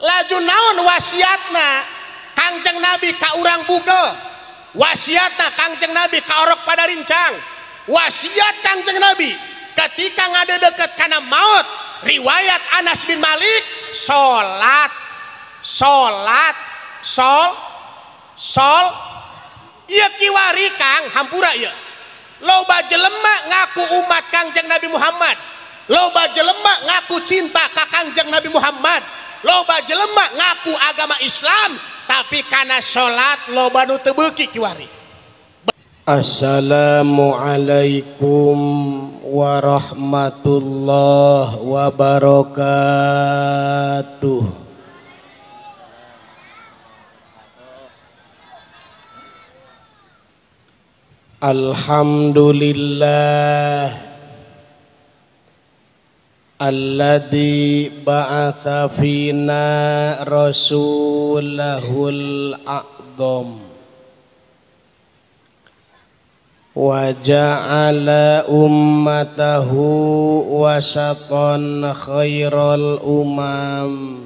laju naon wasiatna Kangjeng Nabi ka urang bugel, wasiatna Kangjeng Nabi ka orok pada rincang, wasiat Kangjeng Nabi ketika ngadedeket kana maut. Riwayat Anas bin Malik, sholat iya kiwari Kang hampura ieu loba jelema ngaku umat Kangjeng Nabi Muhammad, loba jelema ngaku cinta ka Kangjeng Nabi Muhammad, loba jelema ngaku agama Islam tapi kana sholat loba nu teu beuki kiwari. Assalamualaikum warahmatullahi wabarakatuh. Alhamdulillah alladzi ba'atsa fina rasulahul a'dzam wa ja'ala ummatahu wasatan khairal umam.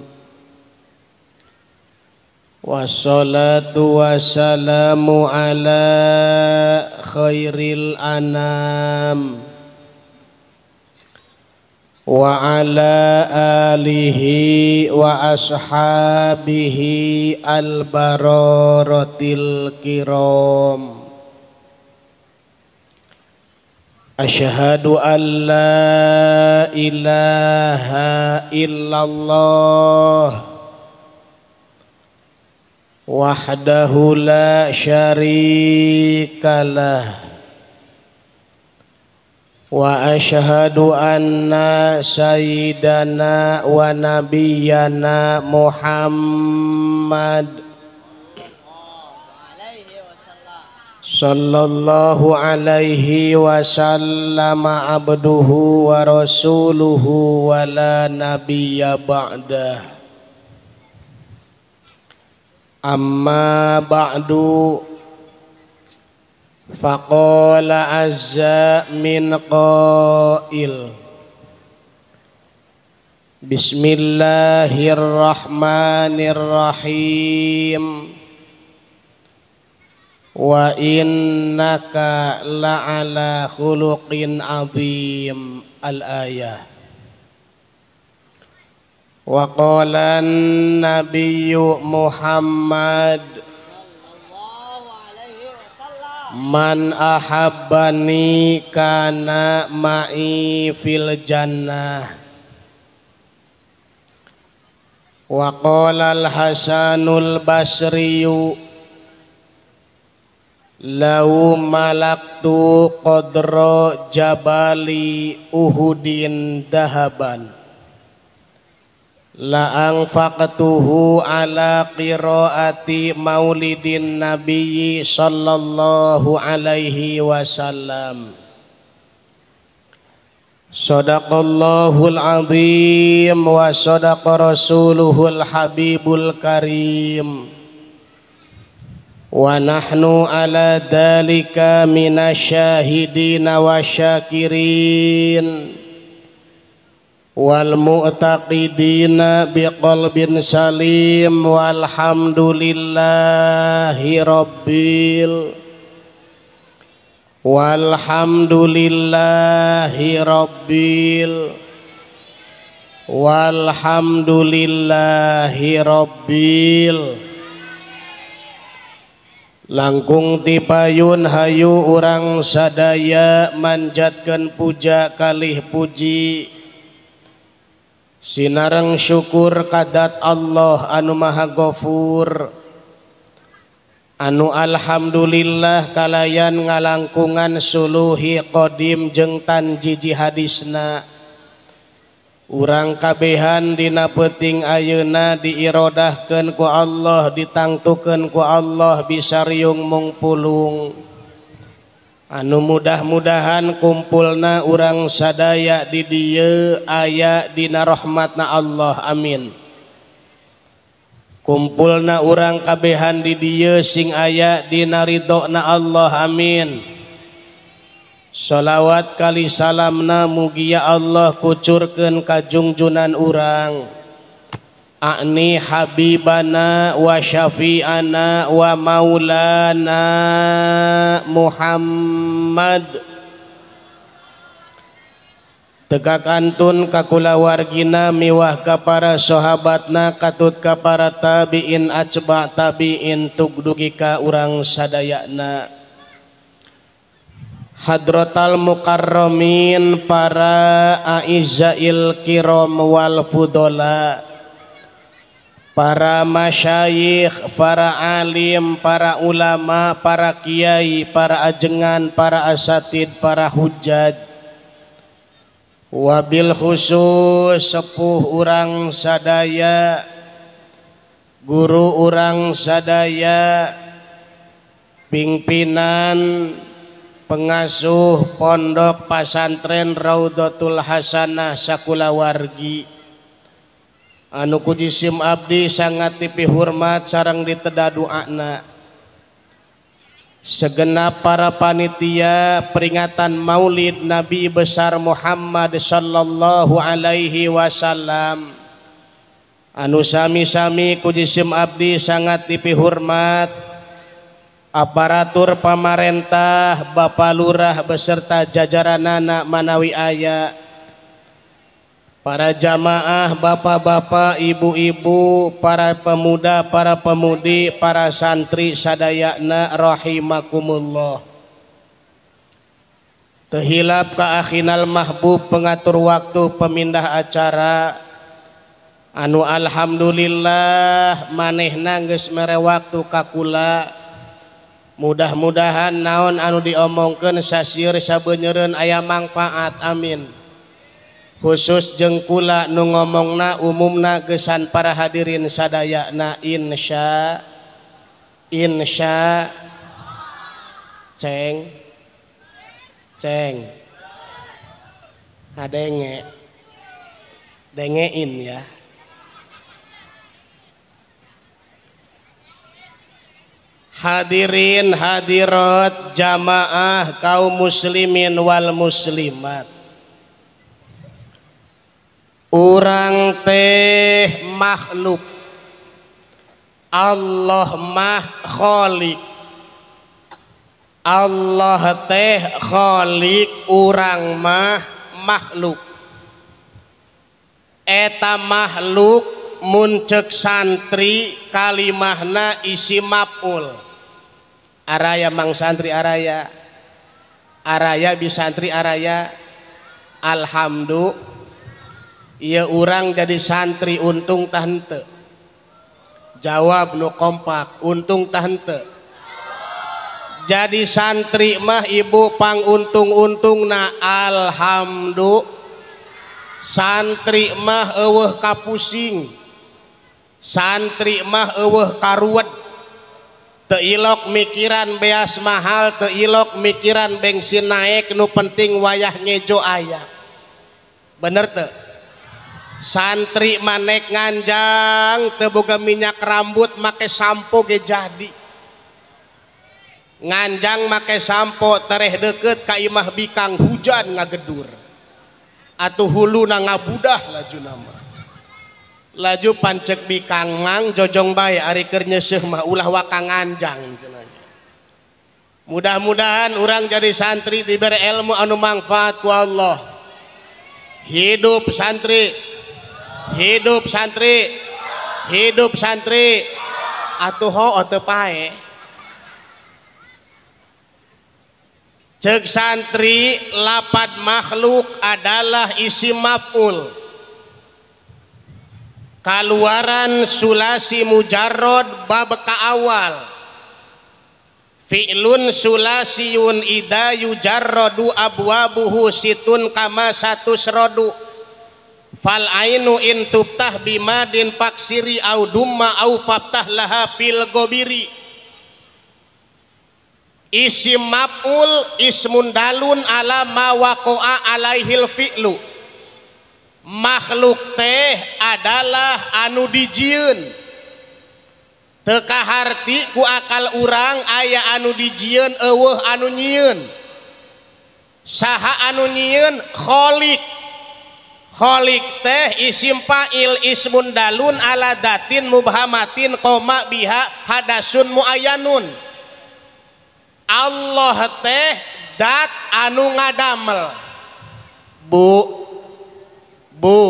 Wassalatu wassalamu ala khairil anam wa ala alihi wa ashabihi al-bararatil kiram. Asyhadu an la ilaha illallah wahdahu la syarikalah wa asyhadu anna sayyidana wa nabiyyana Muhammad sallallahu alaihi wasallam abduhu wa rasuluhu wa la nabiyya ba'dah. Amma ba'du, faqala azza min qail, bismillahirrahmanirrahim, wa innaka la'ala khuluqin azim. Al-ayah. Wa qala an-nabiyyu Muhammad man ahabbani kana ma'i fil jannah. Wa qala al-Hasanul Basriyu lau malaktu qadra jabali Uhudin dahaban la anfaqtuhu ala qiraati maulidin nabiyyi sallallahu alaihi wasallam. Sadaqallahul azim wa sadaqa rasuluhul habibul karim wa nahnu ala dhalika minasyahidina wa syakirin wal mu'taqidina biqalbin salim walhamdulillahi rabbil langkung tipayun hayu urang sadaya manjatkeun puja kalih puji sinareng syukur kadat Allah anu maha ghafur anu alhamdulillah kalayan ngalangkungan suluhi qadim jeung tanjiji hadisna urang kabehan dina peuting ayeuna diirodahkeun ku Allah ditangtukeun ku Allah bisariung mungpulung anu mudah-mudahan kumpulna urang sadaya di dieu aya dina rahmatna Allah amin. Kumpulna urang kabehan di dieu sing aya dina ridona Allah amin. Shalawat kali salamna mugia Allah kucurkeun ka junjunan urang a'ni habibana wa syafi'ana wa maulana Muhammad. Tegakantun kakulawargina miwah ka para sahabatna katut ka para tabiin atba tabiin tugdugi ka urang sadayana. Hadratal mukarramin para aizail kiram wal fudola, para masyayikh, para alim, para ulama, para kiai, para ajengan, para asatid, para hujjaj, wabil khusus sepuh urang sadaya, guru urang sadaya, pimpinan pengasuh pondok pasantren Raudhatul Hasanah sakulawargi anu kujisim abdi sangat tipi hormat sareng diteda doana. Segenap para panitia peringatan Maulid Nabi besar Muhammad sallallahu alaihi wasallam anu sami-sami kujisim abdi sangat tipi hormat aparatur pamarentah Bapak Lurah beserta jajaranana manawi aya, para jamaah bapak-bapak, ibu-ibu, para pemuda, para pemudi, para santri sadayana rahimakumullah. Tehilap ka akhinal mahbub pengatur waktu pemindah acara anu alhamdulillah manehna geus mere waktu kakula. Mudah-mudahan naon anu diomongkeun sasieun sabeuneureun aya manfaat, amin. Khusus jengkula nu ngomongna umumna gesan para hadirin sadayana insya ceng dengein ya. Hadirin hadirat jamaah kaum muslimin wal muslimat, urang teh makhluk, Allah mah khaliq. Allah teh khaliq, urang mah makhluk. Eta makhluk mun ceuk santri kalimahna isi maf'ul. Araya mang santri araya bisantri araya alhamdulillah. Ieu urang jadi santri untung tah henteu. Jawab nu kompak, untung tah henteu. Jadi santri mah ibu panguntung-untungna alhamdulillah. Santri mah eueuh kapusing, santri mah eueuh karuwet. Teu ilok mikiran beas mahal, teu ilok mikiran bensin naik, nu penting wayah ngejo aya. Bener teu? Santri manek nganjang teu boga minyak rambut make sampo ge jadi. Nganjang make sampo tereh deukeut ka imah bikang hujan ngagedur. Atuh huluna ngabudah laju nama. Laju pancek bikang mang jojong bae ari keur nyeuseuh mah ulah waka nganjang cenanya. Mudah-mudahan urang jadi santri diberi ilmu anu manfaat ku Allah. Hidup santri, hidup santri, hidup santri. Atuh ho teu pae. Ceuk santri lapad makhluk adalah isi maf'ul. Kaluaran sulasi mujarrad bab ka awal. Fi'lun sulasiyun idza yujarradu abwabuhu situn kama satusradu. Fal ainu in tubtah bimadin faksiri au dumma au faftah laha fil gobiri. Isim maf'ul ismun dalun ala ma waqa'a alaihil fi'lu. Makhluk teh adalah anu dijieun. Teu kaharti ku akal urang aya anu dijieun eueuh anu nyieun. Saha anu nyieun? Khaliq. kholik teh isim fa'il ismun dalun ala datin mubhamatin koma biha hadasun muayyanun. Allah teh dat anu ngadamel. Bu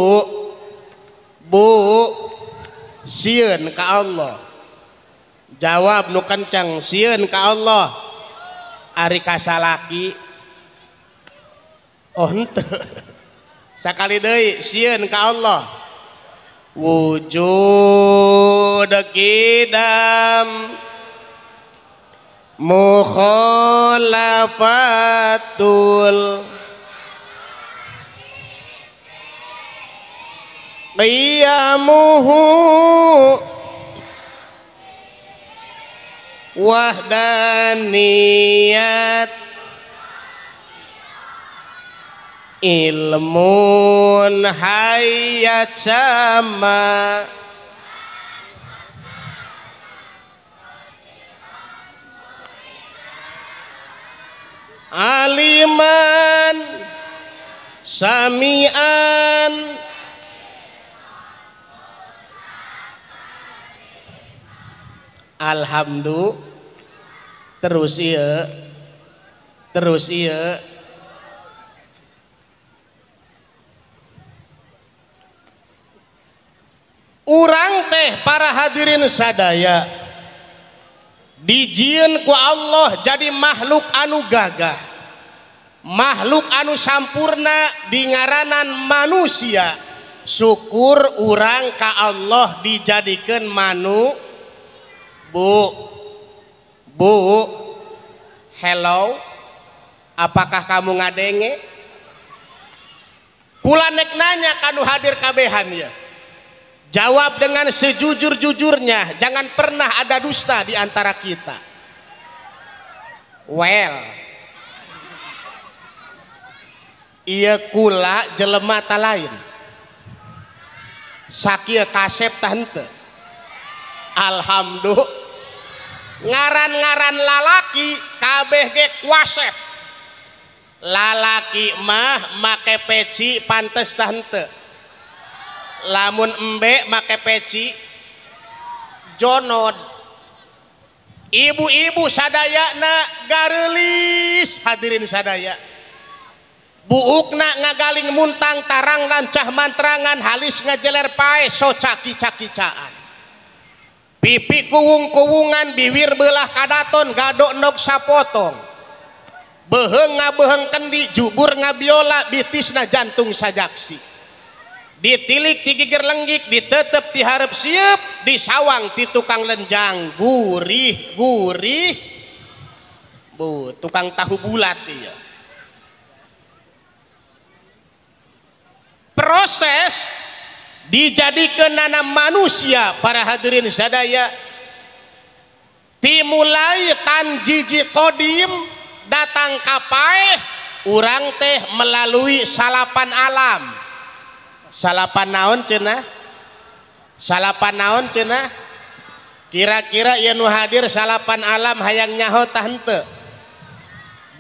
sieun ka Allah. Jawab nu kencang, sieun ka Allah. Ari kasalaki oh henteu. Sakali deui sieun ka Allah. Wujud kidam mukhalafatul qiyamuhu wahdaniyat ilmun hayat sama aliman samian alhamdulillah terus iya urang teh para hadirin sadaya dijieun ku Allah jadi makhluk anu gagah, makhluk anu sampurna di ngaranan manusia. Syukur urang ka Allah dijadikeun Bu, hello, apakah kamu ngadenge? Kula nek nanya kanu hadir kabehan ya. Jawab dengan sejujur-jujurnya, jangan pernah ada dusta di antara kita. Well, iya kula jelema ta lain. Sakieu kasep tah henteu. Alhamdulillah. Ngaran-ngaran lalaki kabeh ge kuasep. Lalaki mah make peci pantes tah henteu. Lamun embe make peci jonod. Ibu-ibu sadayana gareulis hadirin sadaya. Buukna ngagaling muntang tarang lancah mantrangan halis ngajeler pae so caki-cakicaan. Pipi kuwung-kuwungan bibir belah kadaton gadok nok sapotong. Beheung ngabeheung kendi jubur ngabiola bitisna jantung sajaksi. Ditilik ti giger lenggik ditetep ti hareup sieup disawang ti tukang lenjang gurih bu tukang tahu bulat ieu. Proses dijadikeun nana manusia para hadirin sadaya timulai tan jiji kodim datang kapae urang teh melalui salapan alam. Salapan naon cenah? Salapan naon cenah? Kira-kira ieu nu hadir salapan alam hayang nyaho tah henteu?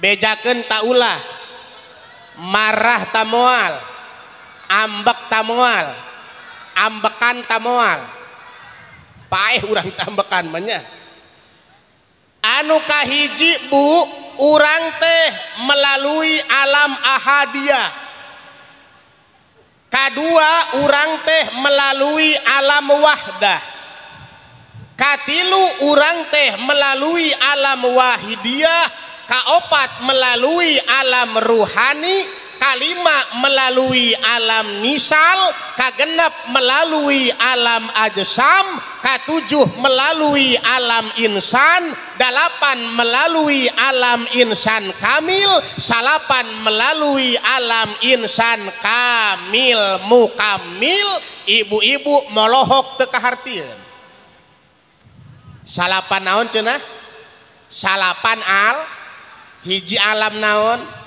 Bejakeun ta ulah. Marah ta moal. Ambek ta moal. Ambekan ta moal. Paeh urang tambekan mah nya. Anu kahiji Bu, urang teh melalui alam ahadiyah. Kadua urang teh melalui alam wahdah. Katilu urang teh melalui alam wahidiyah. Kaopat melalui alam ruhani. Kalima melalui alam nisal. Kagenep melalui alam ajsam. Katujuh melalui alam insan. Dalapan melalui alam insan kamil. Salapan melalui alam insan kamil mukamil. Ibu-ibu molohok teu kahartieun. Salapan naon cenah? Salapan al hiji alam naon?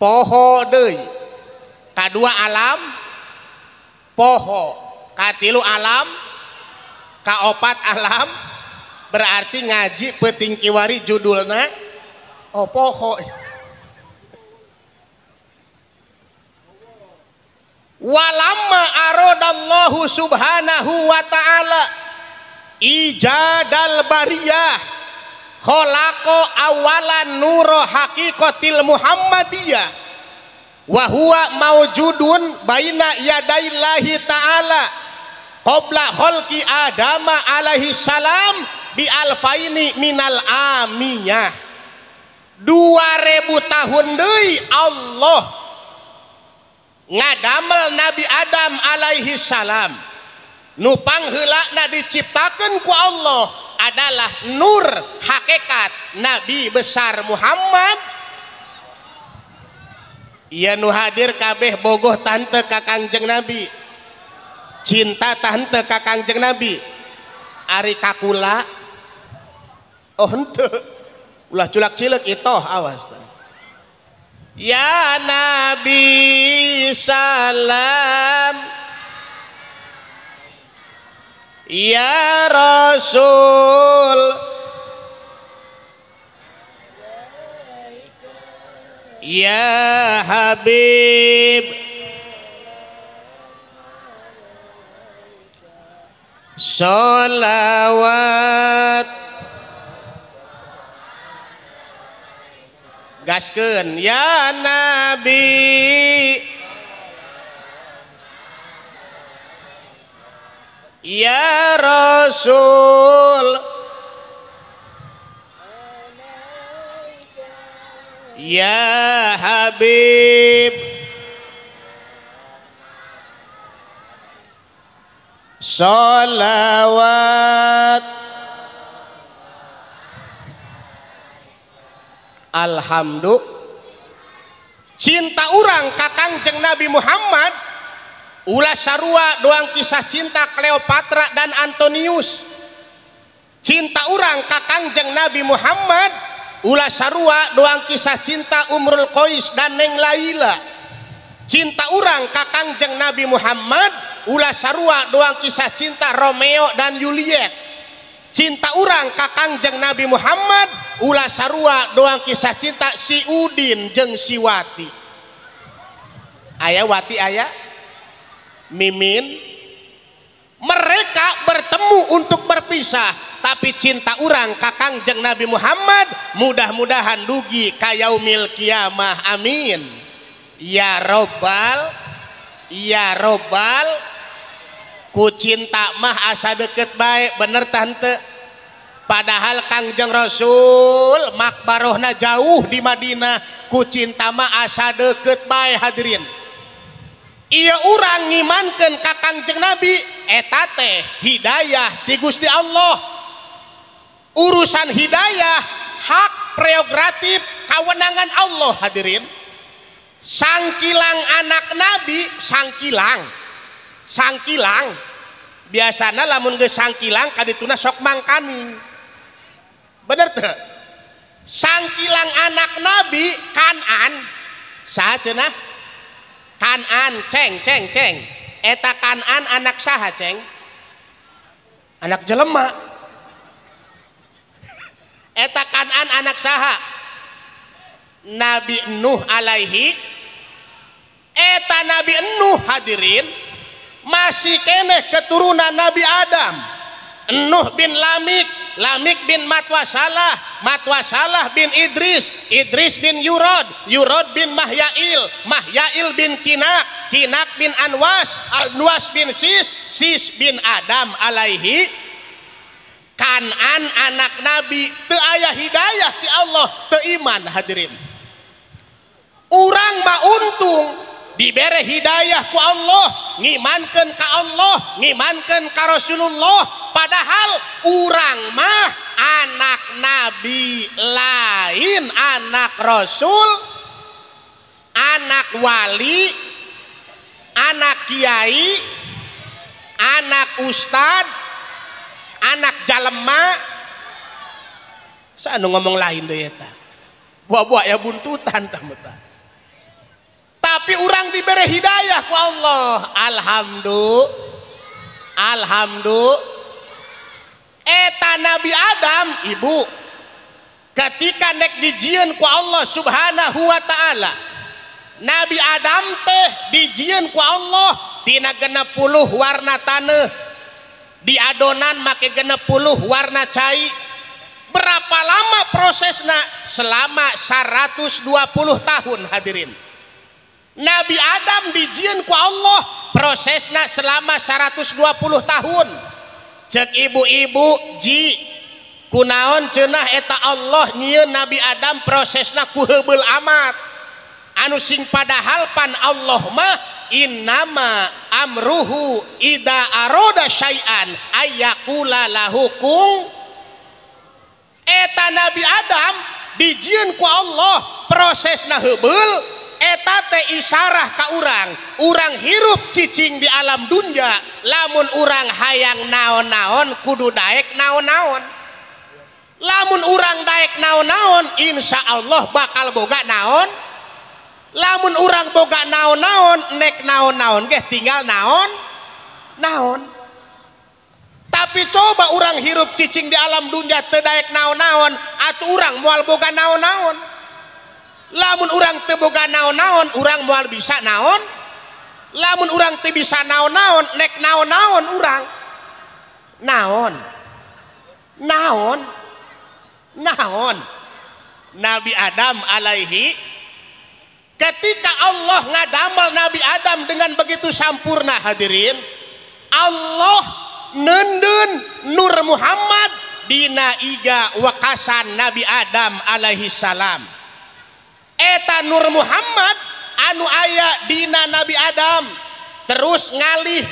Poho deui. Kadua alam poho. Katilu alam, kaopat alam. Berarti ngaji peuting kiwari judulna oh poho. walamma aradallahu subhanahu wa ta'ala ijadal bariyah khalaqo awalan nuro haqiqatil muhammadiyah wa huwa mawjudun baina yadaillahi ta'ala qabla khalqi adama alaihi salam bi alfaini minal amiyah 2000 tahun deui Allah ngadamel Nabi Adam alaihi salam nu pangheulana diciptakeun ku Allah adalah nur hakikat Nabi besar Muhammad. Ieu nu hadir kabeh bogoh tante ka Kangjeng Nabi, cinta tante ka Kangjeng Nabi, ari kakula oh henteu ulah culak cileuk itoh awas ya Nabi salam ya Rasul ya Habib sholawat gaskeun ya Nabi ya Rasul ya Habib sholawat alhamdulillah cinta urang ka Kangjeng Nabi Muhammad ulah sarua doang kisah cinta Cleopatra dan Antonius. Cinta urang ka Kangjeng Nabi Muhammad ulah sarua doang kisah cinta Umrul Qais dan Neng Laila. Cinta urang ka Kangjeng Nabi Muhammad ulah sarua doang kisah cinta Romeo dan Juliet. Cinta urang ka Kangjeng Nabi Muhammad ulah sarua doang kisah cinta si Udin jeung si Wati. Aya Wati aya Mimin, mereka bertemu untuk berpisah, tapi cinta urang ka Kangjeng Nabi Muhammad mudah-mudahan dugi ka yaumil kiamah, amin ya robbal ku cinta mah asa deket bae bener tante. Padahal Kangjeng Rasul makbarohna jauh di Madinah, ku cinta mah asa deket bae hadirin. Iya urang ngimankeun ka Kangjeng Nabi eta teh hidayah ti Gusti Allah. Urusan hidayah hak prerogatif kawenangan Allah hadirin. Sangkilang anak Nabi sangkilang biasana lamun geus sangkilang kadituna sok mangkani bener teu. Sangkilang anak Nabi Kanan saha cenah Kanan ceng eta Kanan anak saha ceng anak jelema eta Kanan anak saha Nabi Nuh alaihi eta Nabi Nuh hadirin masih keneh keturunan Nabi Adam. Nuh bin Lamik bin Matwasalah bin Idris bin Yurod bin Mahyail bin Kinak bin Anwas bin Sis bin Adam alaihi. Kanan anak Nabi teu aya hidayah ti Allah, teu iman hadirin. Urang mah untung dibere hidayah ku Allah, ngimankeun ka Allah, ngimankeun ka Rasulullah, padahal urang mah anak Nabi lain, anak Rasul, anak wali, anak kiai, anak ustad, anak jalema. Saanu ngomong lain deui eta. Buah-buah ya buntutan tah meuta. Tapi orang diberi hidayah ku Allah. Alhamdulillah. Eta Nabi Adam ibu ketika nek dijieun ku Allah subhanahu wa ta'ala Nabi Adam teh dijieun ku Allah tina 60 warna tanah, di adonan make 60 warna cai. Berapa lama prosesnya? Selama 120 tahun hadirin. Nabi Adam dijieun ku Allah prosesnya selama 120 tahun. Cek ibu-ibu ji kunaon cenah eta Allah nyieun Nabi Adam prosesna ku heubeul amat. Anu sing padahal pan Allah mah innama amruhu ida aroda syai'an ayyakula lahu kun. Eta Nabi Adam dijieun ku Allah prosesna heubeul eta teh isarah ka urang hirup cicing di alam dunya, lamun urang hayang naon-naon kudu daek naon-naon. Lamun urang daek naon-naon insya Allah bakal boga naon. Lamun urang boga naon-naon nek naon-naon ge tinggal naon. Tapi coba urang hirup cicing di alam dunia teu daek naon-naon, atuh urang moal boga naon-naon. Lamun urang teu boga naon-naon, urang moal bisa naon? Lamun urang teu bisa naon-naon, nek naon-naon urang naon. Nabi Adam alaihi, ketika Allah ngadamel Nabi Adam dengan begitu sampurna hadirin, Allah nendun Nur Muhammad dina iga wakasan Nabi Adam alaihi salam. Eta Nur Muhammad anu aya dina Nabi Adam terus ngalih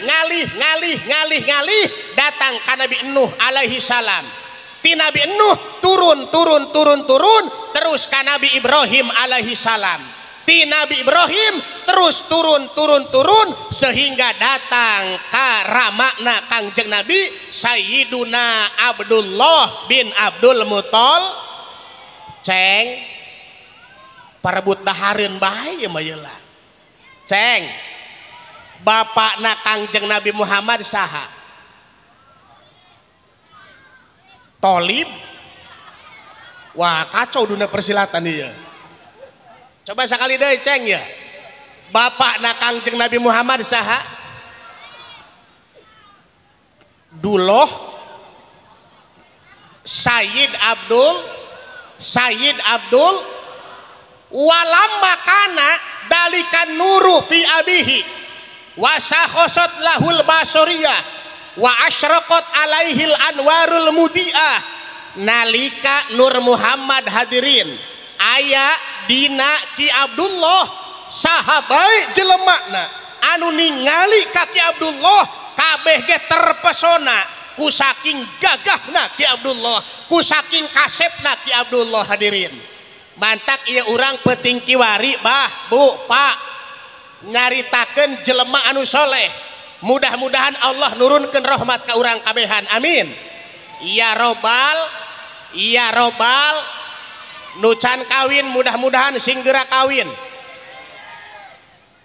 datang ka Nabi Nuh alaihi salam. Ti Nabi Nuh turun terus ka Nabi Ibrahim alaihi salam. Ti Nabi Ibrahim terus turun sehingga datang ka ramakna Kangjeng Nabi Sayyiduna Abdullah bin Abdul Muthalib. Ceng parebut dahareun bae mah yeula. Ceng bapakna Kangjeng Nabi Muhammad saha? Tolib. Wah kacau dunia persilatan ieu. Coba sekali deh ceng ya. Bapak na Kangjeng Nabi Muhammad saha? Duloh Sayyid Abdul walamma kana dalikan nuru fi abihi wa sakhosat lahul basoriyah wa asyraqat alaihil anwarul mudiah. Nalika Nur Muhammad hadirin aya dina Ki Abdullah sahabai jelemana anu ningali ka Ki Abdullah kabeh ge terpesona ku saking gagahna Ki Abdullah, ku saking kasepna Ki Abdullah hadirin. Mantak ieu urang peuting kiwari bah bu pak nyaritakeun jelema anu soleh. Mudah-mudahan Allah nurunkeun rahmat ka urang kabehan, amin ya robbal. Nucan kawin mudah-mudahan sing geura kawin,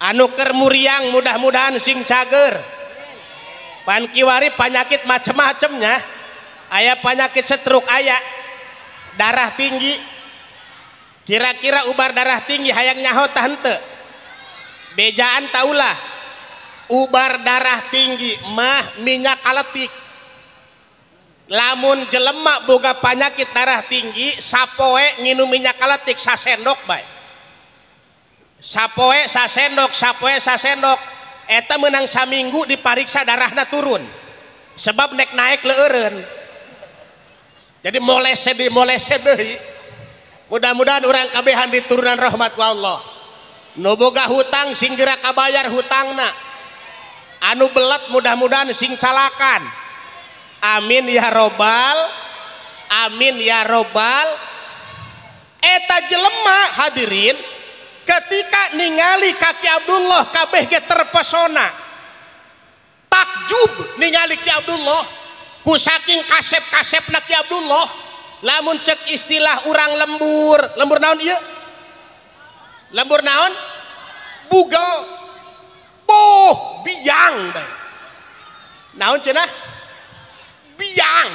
anu keur muriang mudah-mudahan sing cager. Pan kiwari panyakit macem-macemnya, aya panyakit stroke, aya darah tinggi. Kira-kira ubar darah tinggi hayang nyaho tah henteu? Bejaan taulah ubar darah tinggi mah minyak kaletik. Lamun jelema boga panyakit darah tinggi sapoe nginum minyak kaletik sasendok bae. Sapoe sasendok eta menang saminggu dipariksa darahna turun. Sebab naik leureun. Jadi molese deui. Mudah-mudahan urang kabehan diturunan rahmat ku Allah. Nu boga hutang sing geura kabayar hutangna. Anu belet mudah-mudahan sing calakan. Amin ya robbal. Eta jelema hadirin ketika ningali kaki Abdullah kabeh ge terpesona, takjub ningali Ki Abdullah ku saking kasep-kasepna Ki Abdullah. Lamun cek istilah urang lembur naon ieu? Lembur naon? Bugel. Biang bae. Naon cenah? Biang.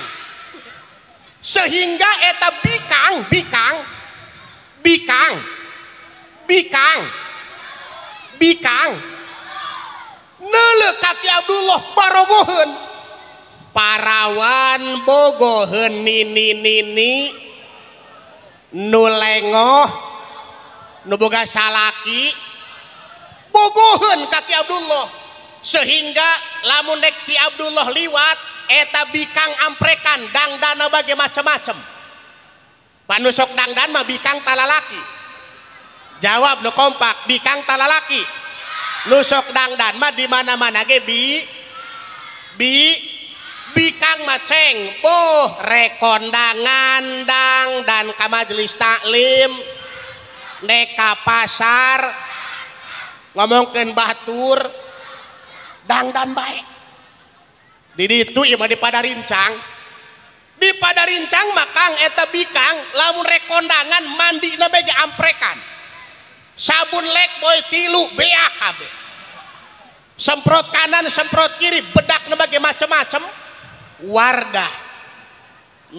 Sehingga eta bikang bikang neuleuh kaki Abdullah barogoheun parawan bogoheun nini nu lengoh nu boga salaki bogoheun kaki Abdullah sehingga lamun nek ti Abdullah liwat eta bikang amprekan dangdana bage macem-macem panusok dangdan mah bikang talalaki jawab nu kompak bikang talalaki nusok dangdan mah di mana-mana ge bikang maceng boh rekondangan dang dan ka majelis taklim neka pasar ngomongkeun batur dangdan bae di ditu ieu mah di Padarincang makang eta bikang lamun rekondangan mandina bege amprekan sabun lek boy tilu beak kabeh semprot kanan semprot kiri bedak na bage macem-macem Wardah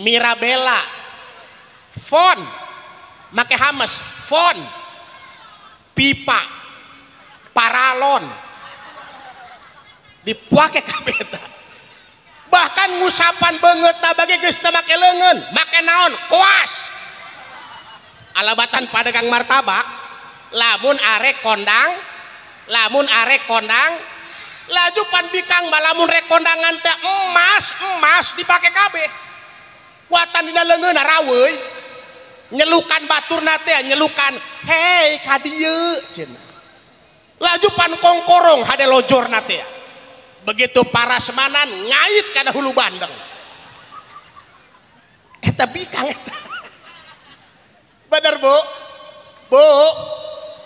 Mirabella Fon make hames Fon pipa paralon dipuake kabeh eta bahkan ngusapan beungeut na bage geus teu make leungeun make naon koas alabatan padagang martabak lamun arek kondang laju pan bikang malamun rek kondangan teh emas dipake kabeh kuatan dina leungeunna raweuy nyelukan baturna teh nyelukan hei ka dieu cenah laju pan kongkorong hade lojorna teh begitu parasmanan ngait kana hulu bandeng eta bikang eta bener bu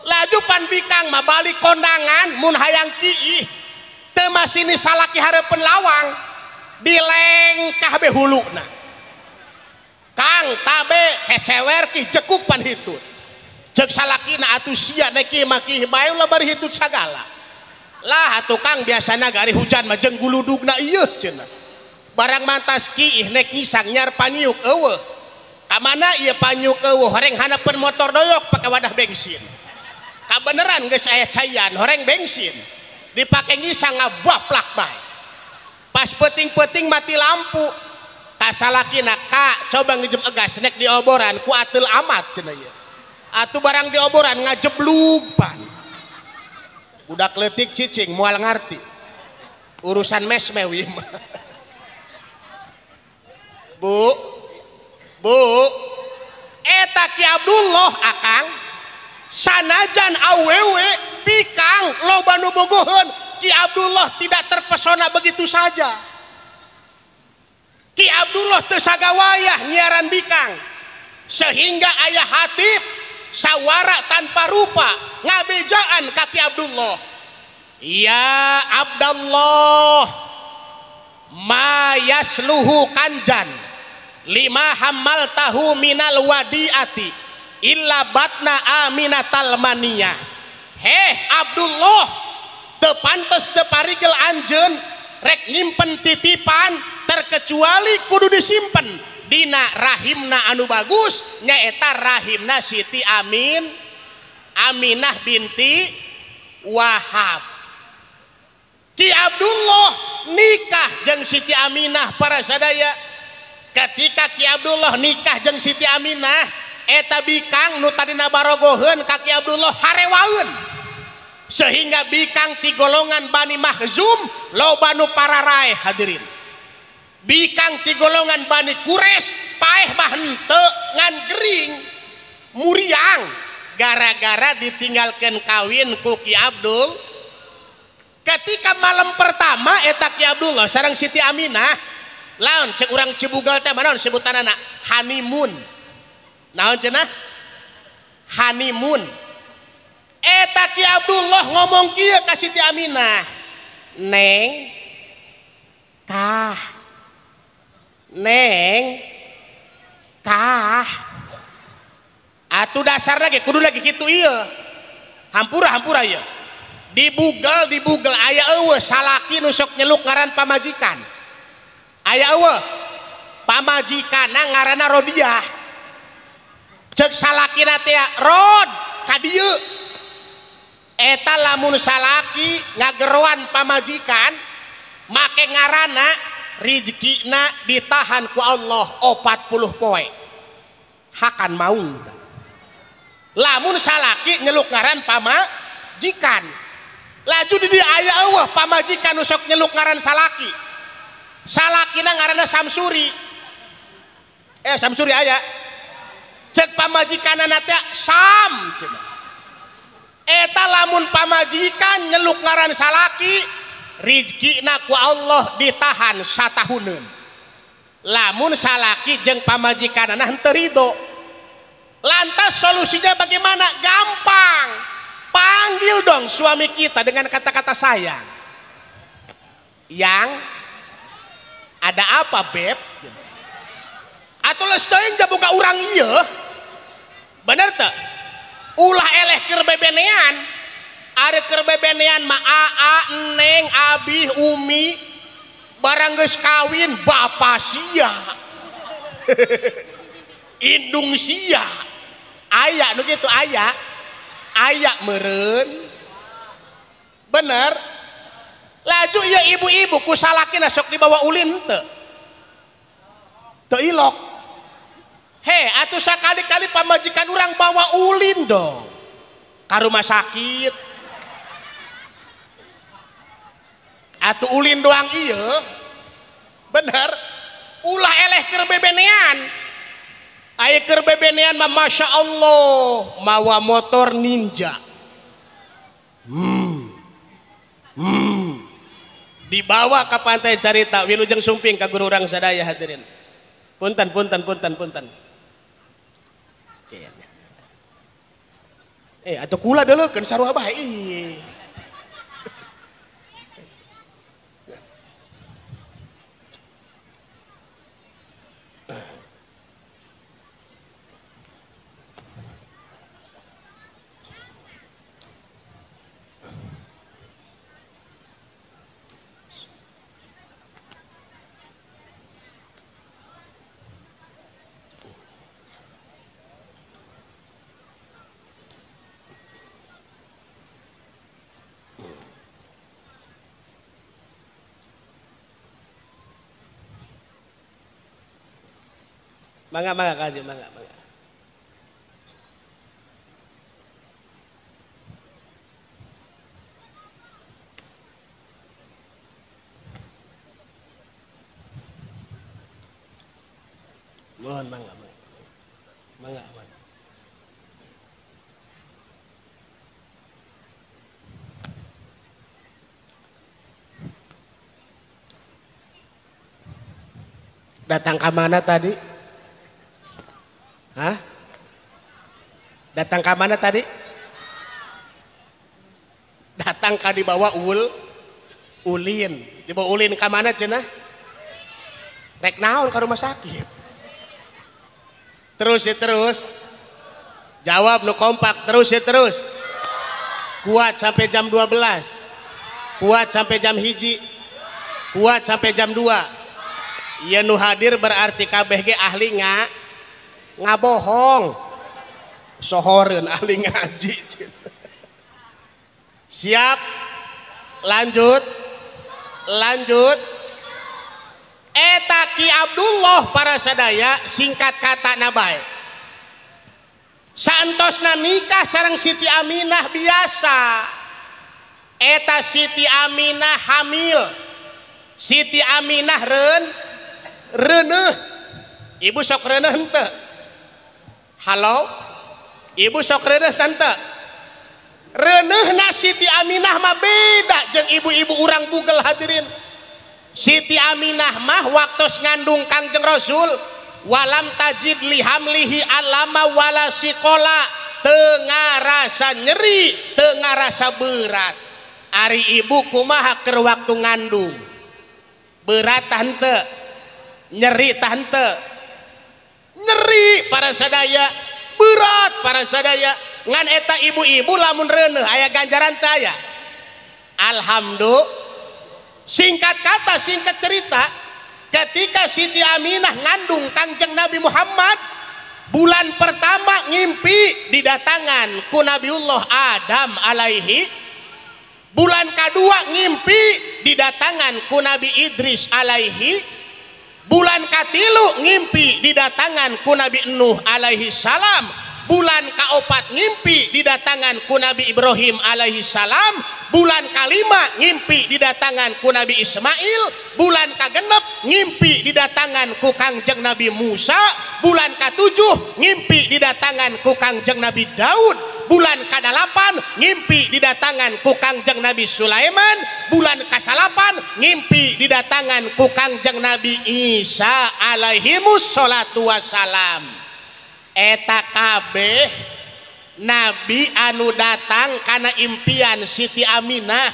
laju pan bikang mah balik kondangan mun hayang kiih teu masini salaki hareupeun lawang dileng kabeh huluna Kang tabe kecewer ki jekuk pan hitut cek salakina atuh sia neki maki bae ulah bari hitut sagala lah atuh Kang biasana gari hujan mah jeung guludugna ieu cenah barang mantas kiih nek ngisang nyar panyuk eueuh ka mana ieu panyuk eueuh horeng hanapeun motor doyok pake wadah bensin kabeneran geus aya caian horeng bensin dipake ngisang ngabaplak bae pas peting-peting mati lampu kasalakina Kak coba ngejem egas nek di oboran ku ateul amat cenah ieu atuh barang di oboran ngajeblug pan budak leutik cicing moal ngarti urusan mesmewi Bu eta Ki Abdullah akang sanajan awewe bikang loba nu bogoheun Ki Abdullah tidak terpesona begitu saja Ki Abdullah teu sagawayah nyiaran bikang sehingga ayah hatib sawara tanpa rupa ngabejaan ka Ki Abdullah ya Abdullah ma yasluhu kanjan lima hamaltahu minal wadiati illa batna aminatal maniyah heh Abdullah teu pantes teu parigel anjeun rek nyimpen titipan terkecuali kudu disimpen dina rahimna anu bagus nyaeta rahimna Siti Aminah binti Wahab Ki Abdullah nikah jeung Siti Aminah para sadaya ketika Ki Abdullah nikah jeung Siti Aminah eta bikang nu tadina barogoheun ka Ki Abdullah harewaeun sehingga bikang ti golongan Bani Makhzum loba nu pararae hadirin bikang ti golongan Bani Quraisy paeh mah henteu ngan gering muriang gara-gara ditinggalkeun kawin ku Ki Abdul ketika malam pertama eta Ki Abdullah sareng Siti Aminah laon cek urang Cibugal teh manaon sebutanana honeymoon naon cenah honeymoon eta Ki Abdullah ngomong kieu ka Siti Aminah neng kah atuh dasarna ge kudu lagi kitu ieu hampura ieu dibugel aya eueuh salaki nu sok nyeluk ngaran pamajikan aya eueuh pamajikanna ngaranna Rodiah cek salakina teh Rod ka dieu eta lamun salaki ngageroan pamajikan make ngaranna rizkina ditahan ku Allah 40 poe hakan maung. Lamun salaki nyeluk ngaran pamajikan laju di aya eueuh pamajikan usok nyeluk ngaran salaki, salakina ngaranna Samsuri. Samsuri aya cek pamajikanana teh Sam cenah. Eta lamun pamajikan nyeluk ngaran salaki rizkina ku Allah ditahan satahuneun. Lamun salaki jeung pamajikanana henteu ridho, lantas solusinya bagaimana? Gampang, panggil dong suami kita dengan kata-kata sayang. Yang ada apa beb? Atau lesteuing da boga urang ieu bener teu? Ulah eleh keur bebenean, ada keur bebenean mah aa, neng, abi, umi, barang geus kawin bapa sia indung sia aya nu kitu, aya meureun bener. Laju ieu ibu-ibu ku salakina sok dibawa ulin teu ilok. Atuh sakali-kali pamajikan orang bawa ulin dong ka rumah sakit. Atuh ulin doang ieu bener. Ulah eleh keur bebenean. Aya keur bebenean mah masya Allah mawa motor ninja. Dibawa ke pantai carita Wilujeng Sumping ka guru urang sadaya hadirin. Punten. Atau kula deulekeun sarua bae. Mangga kaji, mangga. Mohon mangga. Datang ke mana tadi? Hah? Datang ke mana tadi? Datang ke dibawa ulin. Dibawa ulin ke mana cenah? Rek naon ke rumah sakit. Terus. Jawab nu kompak terus. Kuat sampai jam 12. Kuat sampai jam 1. Kuat sampai jam 2. Ieu nu hadir berarti kabeh ge ahli ngabohong, sohoreun ahli ngaji. Siap, lanjut. Eta Ki Abdullah para sadaya singkat kata nabai. Saentosna nikah sareng Siti Aminah biasa. Eta Siti Aminah hamil. Siti Aminah reuneuh. Ibu sok reuneuh henteu? Halo, ibu sok reuneuh tante. Reuneuhna Siti Aminah mah beda jeung ibu-ibu urang bugel hadirin. Siti Aminah mah waktos ngandung Kangjeng Rasul walam tajid lihamlihi alama wala siqola, teu ngarasa nyeri, teu ngarasa berat. Ari ibu kumaha keur waktu ngandung? Berat tante, nyeri tante. Nyeri para sadaya, berat para sadaya. Ngan eta ibu-ibu lamun reuneuh aya ganjaran teh aya. Alhamdulillah. Singkat kata, singkat cerita, ketika Siti Aminah ngandung Kangjeng Nabi Muhammad, bulan pertama ngimpi didatangan ku Nabiullah Adam alaihi, bulan kedua ngimpi didatangan ku Nabi Idris alaihi, bulan katilu ngimpi didatangan ku Nabi Nuh alaihi salam, bulan kaopat ngimpi didatangan ku Nabi Ibrahim alaihi salam, bulan kalima ngimpi didatangan ku Nabi Ismail, bulan kagenep ngimpi didatangan ku Kangjeng Nabi Musa, bulan katujuh ngimpi didatangan ku Kangjeng Nabi Daud, bulan kadalapan ngimpi didatangan ku Kangjeng Nabi Sulaiman, bulan kasalapan ngimpi didatangan ku Kangjeng Nabi Isa alaihimus sholatu wassalam. Eta kabeh nabi anu datang karena impian Siti Aminah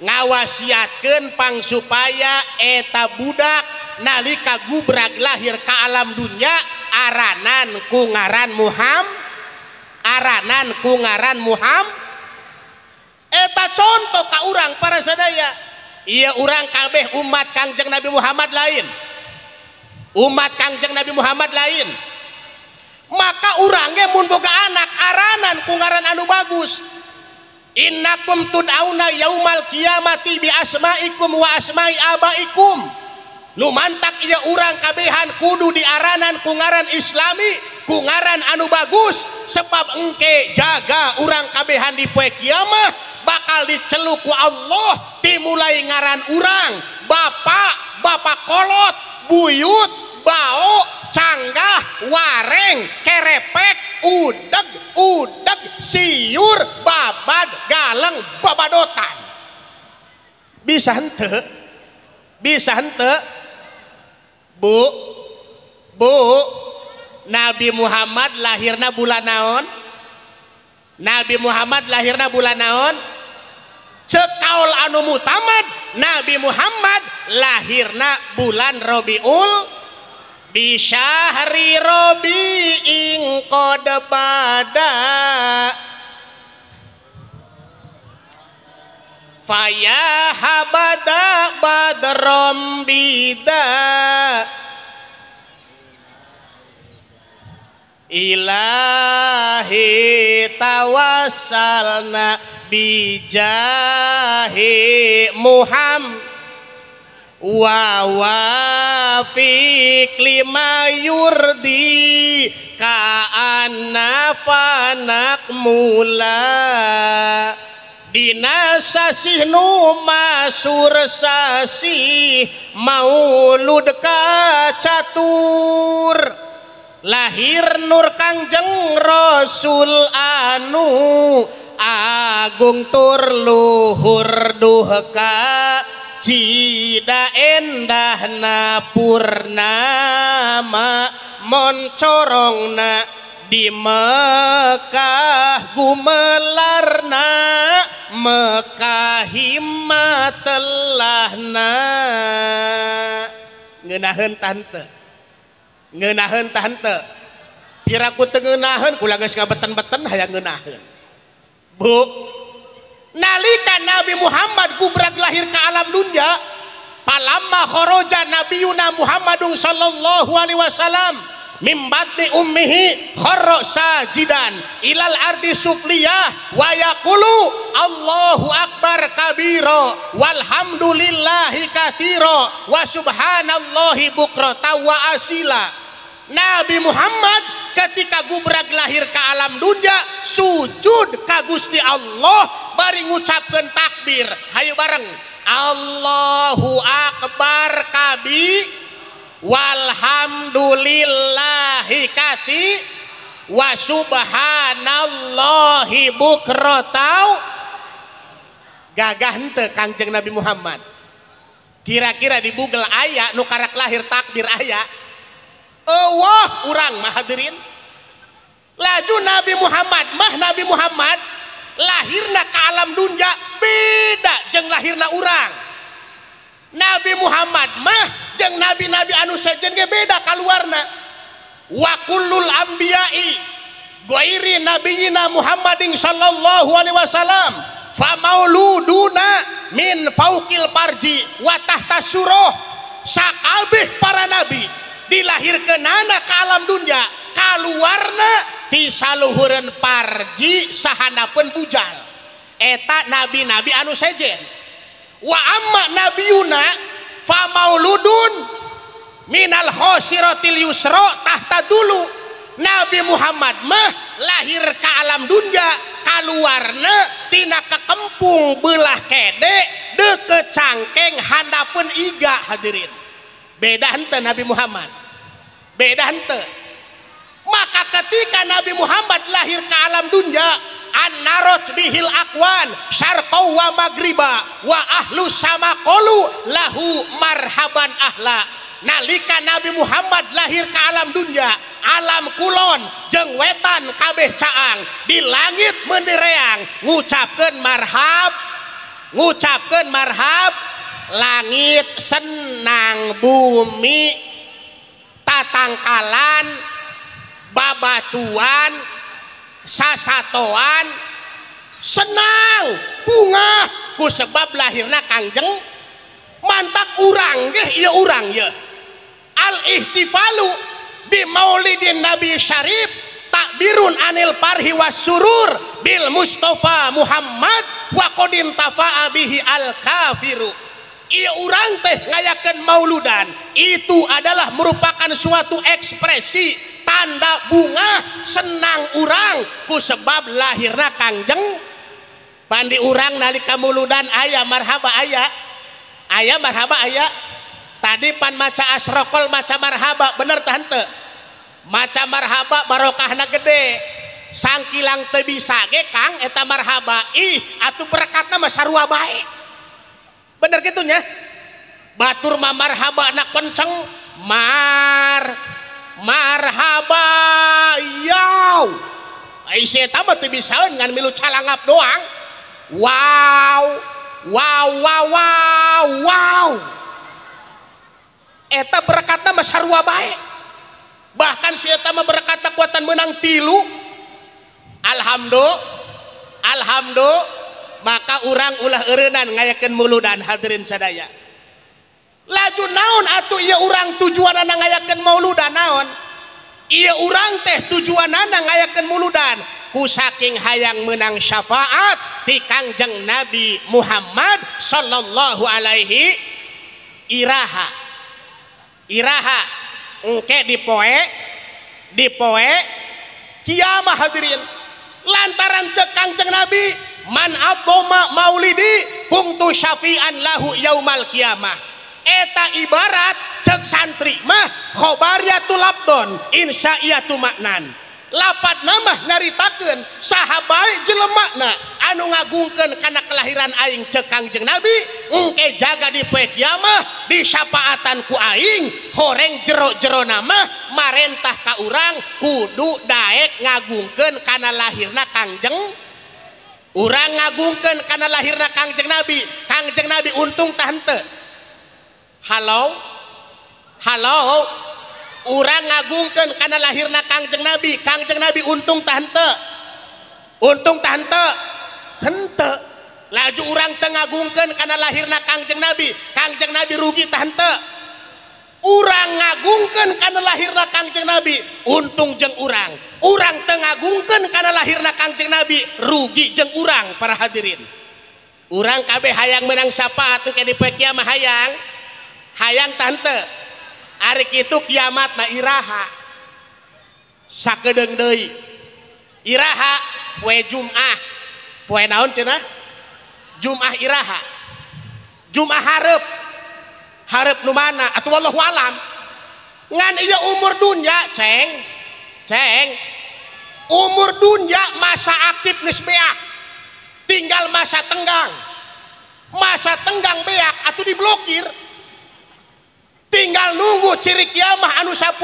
ngawasiatkeun pangsupaya eta budak nalika gubrag lahir ke alam dunya aranan ku ngaran Muhammad. Eta contoh ka urang para sadaya, ieu urang kabeh umat Kangjeng Nabi Muhammad lain, maka urangnya mun boga anak aranan ku ngaran anu bagus. Innakum tud'auna yaumal qiyamati bi asma'ikum wa asma'i abaikum. Nu mantak ieu urang kabehan kudu diaranan ku ngaran islami, ku ngaran anu bagus, sebab engke jaga urang kabehan di poe kiamah bakal diceluk ku Allah dimulai ngaran urang bapak kolot, buyut, bau, canggah, wareng, kerepek, udeg, siur, babad, galeng, babadotan. Bisa henteu? Bu, Nabi Muhammad lahirna bulan naon? Cekaul anu mutamad, Nabi Muhammad lahirna bulan Rabiul bisyahri Rabi'in qad bada faya habada badrom bida ilahi tawassalna bijahi Muhammad wa wafiq lima yurdi ka'anna fanak mula dina sasih nu masur sasih maulud kacatur lahir nur Kangjeng Rasul anu agung tur luhur duhka cida endahna purnama moncorongna di Mekah gumelarna Mekahimah telahna ngeunaheun tante piraku teu ngeunaheun kula geus ngabeten-beten hayang ngeunaheun. Bu, nalika Nabi Muhammad gubrag lahir ke alam dunya, palamma kharaja nabiyuna Muhammadun sallallahu alaihi wasallam mim batni ummihi kharra sajidan ilal ardi sufliyah wa yaqulu Allahu akbar kabira walhamdulillahi katsira wa subhanallahi bukrata wa asila. Nabi Muhammad ketika gubrag lahir ke alam dunya sujud ka Gusti Allah bari ngucapkeun takbir, hayu bareng Allahu akbar kabi walhamdulillahi kati wa subhanallahi bukrotau. Gagah henteu Kangjeng Nabi Muhammad? Kira-kira di Google aya nu karak lahir takbir aya? Wah urang mah hadirin. Laju Nabi Muhammad lahirna ke alam dunya beda jeung lahirna urang. Nabi Muhammad mah jeung nabi-nabi anu sejen ge beda kaluarna. Wa kullul anbiya'i ghairi nabiyina Muhammadin sallallahu alaihi wasallam fa mauluduna min fauqil farji wa tahta surah. Sakabeh para nabi dilahirkeunana ke alam dunya kaluarna ti saluhureun parji sahanapeun bujal eta nabi-nabi anu sejen. Wa amma nabiyuna fa mauludun minal khosiratil yusra tahta dulu. Nabi Muhammad mah lahir ke alam dunia kaluarna tina kekempung belah kede deket cangkeng handapeun iga hadirin. Beda henteu Nabi Muhammad, beda henteu. Maka ketika Nabi Muhammad lahir ke alam dunia an-naroj bihil akwan syarqaw wa magriba wa ahlu sama qolu lahu marhaban ahla. Nalika Nabi Muhammad lahir ke alam dunia alam kulon jeung wetan kabeh caang di langit mendireang ngucapkeun marhab langit senang bumi tatangkalan babatuan sasatoan senang bunga ku sebab lahirna Kangjeng mantak urang ge ieu urang ye al ihtifalu bi maulidin nabi syarif takbirun anil parhi was surur bil mustafa Muhammad wa qadin tafa'a bihi al kafiru. Ieu urang teh ngayakeun mauludan itu adalah merupakan suatu ekspresi tanda bunga senang urang ku sebab lahirna Kangjeng pandi urang nalika mauludan aya marhaba aya marhaba aya tadi pan maca asrokol maca marhaba bener tah henteu maca marhaba barokahna gede sangkilang teu bisa ge Kang eta marhaba ih atuh berkatna mah sarua bae bener kitu nya batur mah marhaba na kenceng marhaba yaw ai si eta mah teu bisaeun ngan milu calangap doang wow eta berkatna mah sarua bae bahkan si eta mah berkatna kuatan menang 3 alhamdulillah maka urang ulah eureunnan ngayakeun mauludan hadirin sadaya laju naon atuh ieu urang tujuanna ngayakeun mauludan naon ieu urang teh tujuanna ngayakeun mauludan ku saking hayang menang syafaat ti Kangjeng Nabi Muhammad sallallahu alaihi iraha engke di poe kiamah hadirin lantaran cek Kangjeng Nabi man abdoma maulidi kuntu syafi'an lahu yaumal kiamah eta ibarat cek santri mah khobaryatul labdon insya'iyatu maknan lapat namah nyaritakeun sahabat jelemana anu ngagungkeun kana kelahiran aing cek Kangjeng Nabi engke jaga di poe kiamah di syafaatan ku aing horeng jero-jero nama marentah ka urang kudu daek ngagungkeun kana lahirna Kangjeng urang ngagungkeun kana lahirna Kangjeng Nabi untung tah henteu halo urang ngagungkeun kana lahirna Kangjeng Nabi untung tah henteu henteu laju urang teu ngagungkeun kana lahirna Kangjeng Nabi rugi tah henteu urang ngagungkeun kana lahirna Kangjeng Nabi untung jeung urang teu ngagungkeun kana lahirna Kangjeng Nabi rugi jeung urang para hadirin urang kabeh hayang menang syafaat engke di poe kiamah hayang tah henteu ari kitu kiamat na iraha sakedeung deui iraha poe Jumat poe naon cenah Jumat iraha Jumat hareup nu mana atuh wallahu alam ngan ieu umur dunya ceng umur dunya masa aktif geus beak tinggal masa tenggang beak atuh diblokir tinggal nunggu ciri kiamah anu 10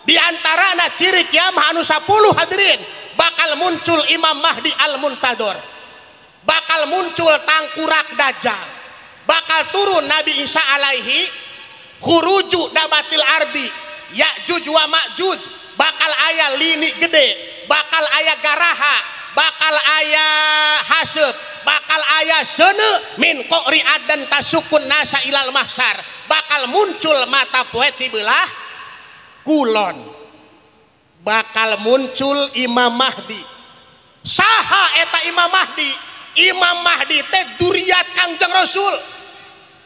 diantarana ciri kiamah anu 10 hadirin bakal muncul Imam Mahdi al-Muntador bakal muncul tangkurak Dajjal bakal turun Nabi Isa alaihi khuruju dabatil ardi Ya'juj wa Ma'juj bakal aya lini gede bakal aya garaha bakal aya haseb bakal aya seuneu min qori adan tasukun nasa ilal mahsar bakal muncul mata poe ti belah kulon bakal muncul Imam Mahdi. Saha eta Imam Mahdi? Imam Mahdi teh duriat Kangjeng Rasul,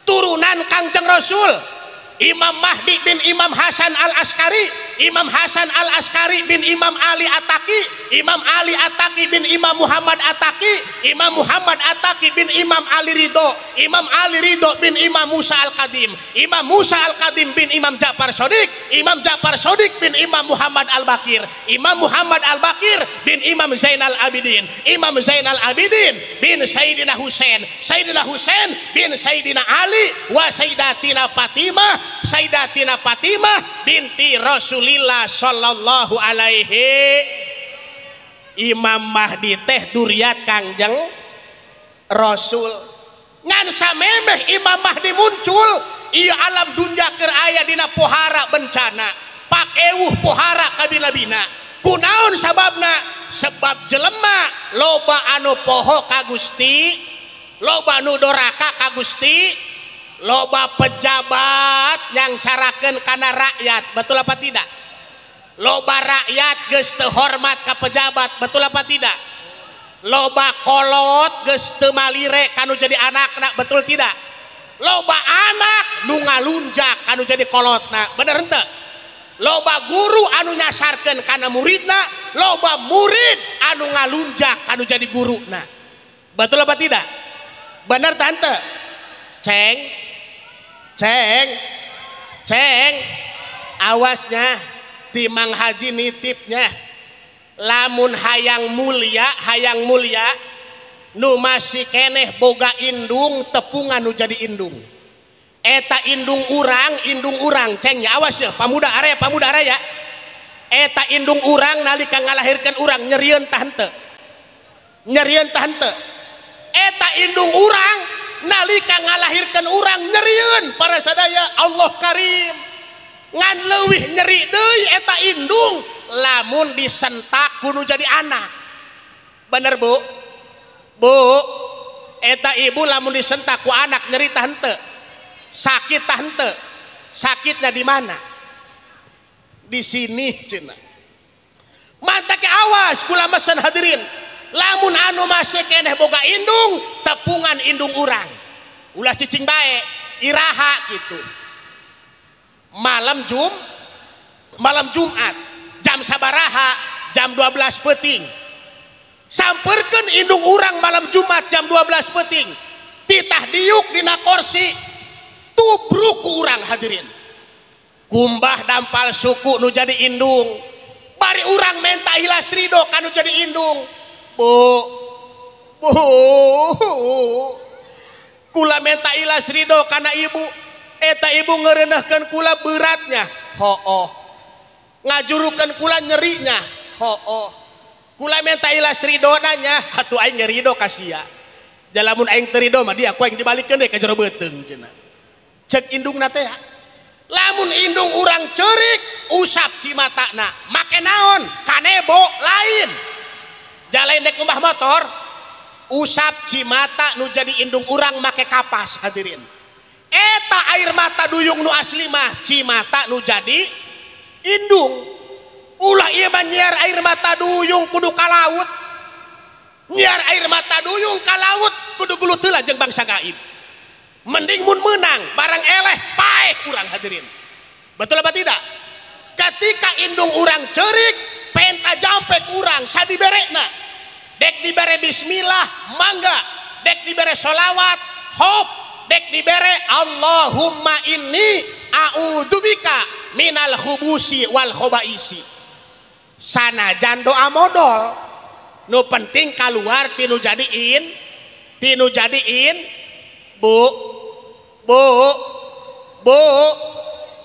turunan Kangjeng Rasul. Imam Mahdi bin Imam Hasan al-Askari, Imam Hasan al-Askari bin Imam Ali Ataki, Imam Ali Ataki bin Imam Muhammad Ataki, Imam Muhammad Ataki bin Imam Ali Ridho, Imam Ali Ridho bin Imam Musa al-Qadim, Imam Musa al-Qadim bin Imam Ja'far Shodiq, Imam Ja'far Shodiq bin Imam Muhammad al-Bakir, Imam Muhammad al-Bakir bin Imam Zainal Abidin, Imam Zainal Abidin bin Sayyidina Husain, Sayyidina Husain bin Sayyidina Ali wa Sayyidatina Fatimah, Sayyidatina Fatimah binti Rasulillah sallallahu alaihi. Imam Mahdi teh duriat Kangjeng Rasul. Ngan samemeh Imam Mahdi muncul, ieu alam dunya keur aya dina pohara bencana, pakewuh pohara kabina-bina. Kunaon sababna? Sebab jelema loba anu poho ka Gusti, loba anu doraka ka Gusti, loba pejabat yang sarakeun kana rakyat, betul apa tidak? Loba rakyat geus teu hormat ka pejabat, betul apa tidak? Loba kolot geus teu malire kanu jadi anakna, betul tidak? Loba anak nu ngalunjak kanu jadi kolotna, bener henteu? Loba guru anu nyasarkeun kana muridna, loba murid anu ngalunjak kanu jadi guruna, betul apa tidak? Bener tante? Ceng, awasnya timang haji nitipnya, lamun hayang mulia nu masih keneh boga indung tepungan nu jadi indung, eta indung urang cengnya, awas ya pamuda area, eta indung urang nalika ngalahirkan urang nyerieun tante, eta indung urang nalika ngalahirkan urang nyerieun para sadaya. Allah Karim ngan leuwih nyeri deui eta indung lamun disentak kudu jadi anak. Bener bu? Eta ibu lamun disentak ku anak nyeri tah henteu? Sakit tah henteu? Sakitnya di mana? Di sini cenah. Mantap ke awas kula mesen hadirin, lamun anu masih keneh boga indung tepungan indung urang ulah cicing bae iraha gitu. Malam Jumat jam sabaraha? Jam 12 peuting sampeurkeun indung urang malam Jumat jam 12 peuting, titah diuk dina kursi tubruk ku urang hadirin, kumbah dampal suku nu jadi indung, bari urang menta ilas ridho kanu jadi indung. Bu, kula menta ilas ridho kana ibu, eta ibu ngerenehkeun kula beratnya, ngajurukeun kula nyerinya, kula menta ilas ridho nanya, atuh aing ngerido ka sia, jalamun aing teu ridho mah dia aku aing dibalikeun deui ka jero beuteung cenah. Cek indungna teh, lamun indung urang ceurik usap cimatana make naon? Kanebo lain. Jalain dek umbah motor usap cimata nu jadi indung urang make kapas hadirin. Eta air mata duyung nu asli mah cimata nu jadi indung. Ulah ieu mah nyiar air mata duyung kudu ka laut, nyiar air mata duyung ka laut kudu guluh heula jeung bangsa gaib. Mending mun menang barang eleh paeh urang hadirin, betul apa tidak? Ketika indung urang ceurik penta jampek urang sadiberekna, dek dibere bismillah mangga, dek dibere sholawat hop, dek dibere Allahumma inni a'udzubika minal khubusi wal khobaisi. Sanajan doa modal nu penting keluar tinu jadiin bu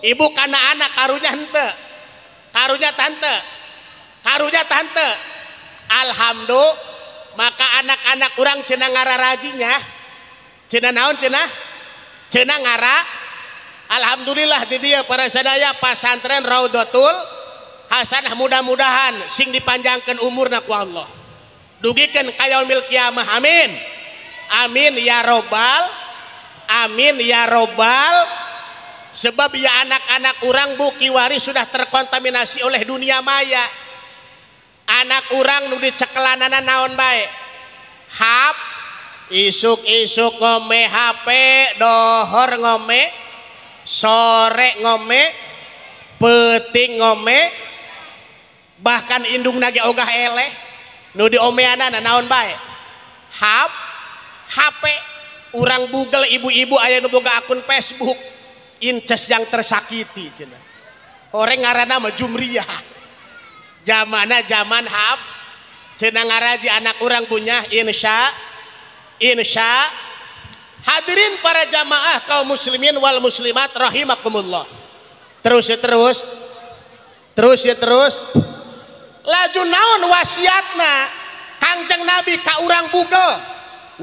ibu kana anak karunya henteu, karunya tante alhamdulillah. Maka anak-anak urang cenah ngararajinya cenah naon cenah ngara alhamdulillah di dia para sadaya pasantren Raudhatul Hasanah, mudah-mudahan sing dipanjangkeun umurna ku Allah, dugikeun ka yaumil kiamah, amin amin ya robbal sebab ya anak-anak orang Bu kiwari sudah terkontaminasi oleh dunia maya. Anak orang nu dicekelanana naon bae hap isuk-isuk ngome HP, dohor ngome, sore ngome, peting ngome, bahkan indung nage ogah eleh nu diomeanana naon bae hap HP. Urang Google ibu-ibu aya nu boga akun Facebook inces yang tersakiti cenah orang ngaranna mah Jumriyah. Zamana zaman hap cenah ngaraji anak orang punya insya hadirin para jamaah kaum muslimin wal muslimat rahimakumullah. Terus laju naon wasiatna Kangjeng Nabi ka urang Google,